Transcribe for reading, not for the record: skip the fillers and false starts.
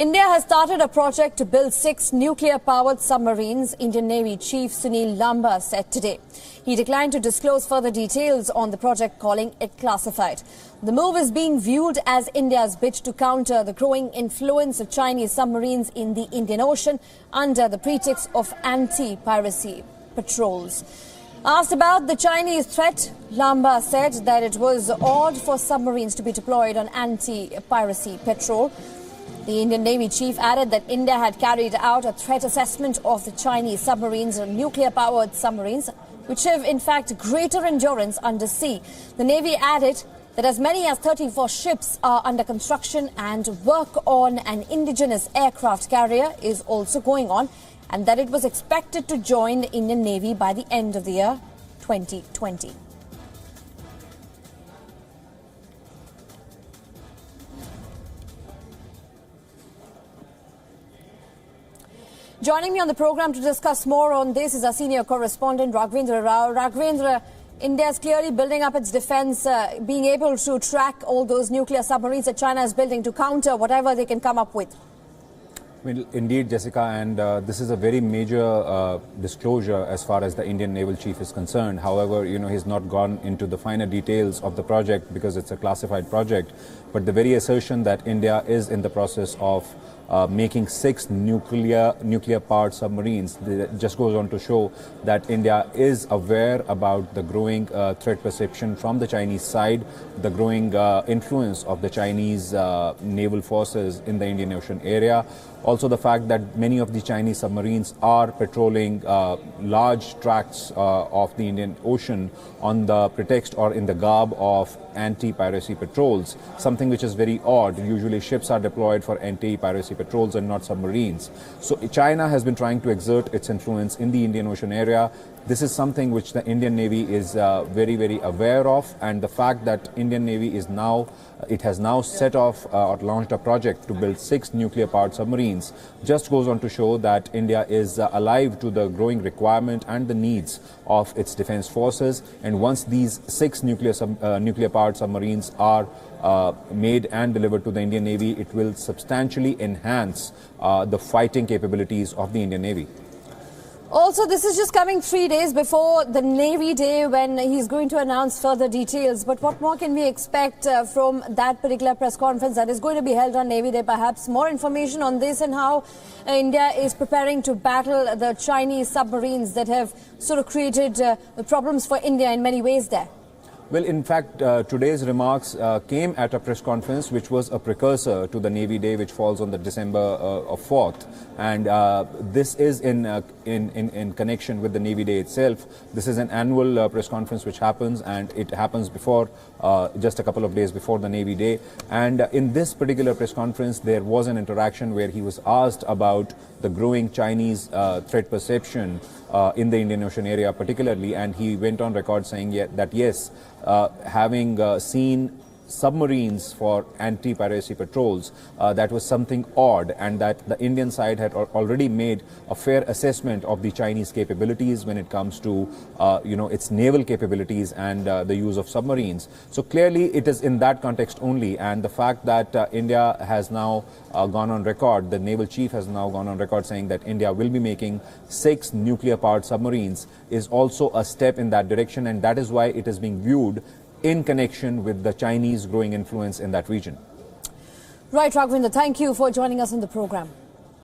India has started a project to build 6 nuclear-powered submarines, Indian Navy Chief Sunil Lamba said today. He declined to disclose further details on the project, calling it classified. The move is being viewed as India's bid to counter the growing influence of Chinese submarines in the Indian Ocean under the pretext of anti-piracy patrols. Asked about the Chinese threat, Lamba said that it was odd for submarines to be deployed on anti-piracy patrol. The Indian Navy chief added that India had carried out a threat assessment of the Chinese submarines, nuclear-powered submarines, which have in fact greater endurance under sea. The Navy added that as many as 34 ships are under construction and work on an indigenous aircraft carrier is also going on, and that it was expected to join the Indian Navy by the end of the year 2020. Joining me on the program to discuss more on this is our senior correspondent, Raghavendra Rao. Raghavendra, India is clearly building up its defense, being able to track all those nuclear submarines that China is building to counter whatever they can come up with. Well, indeed, Jessica, and this is a very major disclosure as far as the Indian Naval Chief is concerned. However, he's not gone into the finer details of the project because it's a classified project. But the very assertion that India is in the process of making 6 nuclear-powered submarines just goes on to show that India is aware about the growing threat perception from the Chinese side, the growing influence of the Chinese naval forces in the Indian Ocean area. Also the fact that many of the Chinese submarines are patrolling large tracts of the Indian Ocean on the pretext or in the garb of anti-piracy patrols, something which is very odd. Usually ships are deployed for anti-piracy patrols and not submarines. So China has been trying to exert its influence in the Indian Ocean area. This is something which the Indian Navy is very, very aware of, and the fact that Indian Navy is now, it has now set off or launched a project to build 6 nuclear-powered submarines just goes on to show that India is alive to the growing requirement and the needs of its defense forces. And once these 6 nuclear-powered submarines are made and delivered to the Indian Navy, it will substantially enhance the fighting capabilities of the Indian Navy. Also, this is just coming 3 days before the Navy Day when he's going to announce further details. But what more can we expect from that particular press conference that is going to be held on Navy Day? Perhaps more information on this and how India is preparing to battle the Chinese submarines that have sort of created problems for India in many ways there. Well, in fact, today's remarks came at a press conference which was a precursor to the Navy Day, which falls on the December 4th. And this is in connection with the Navy Day itself. This is an annual press conference which happens, and it happens before, just a couple of days before the Navy Day. And in this particular press conference, there was an interaction where he was asked about the growing Chinese threat perception in the Indian Ocean area particularly, and he went on record saying that yes, having seen submarines for anti-piracy patrols, that was something odd, and that the Indian side had already made a fair assessment of the Chinese capabilities when it comes to its naval capabilities and the use of submarines. So clearly it is in that context only, and the fact that India has now gone on record, the naval chief has now gone on record saying that India will be making 6 nuclear-powered submarines is also a step in that direction, and that is why it is being viewed in connection with the Chinese growing influence in that region. Right, Raghavendra, thank you for joining us on the program.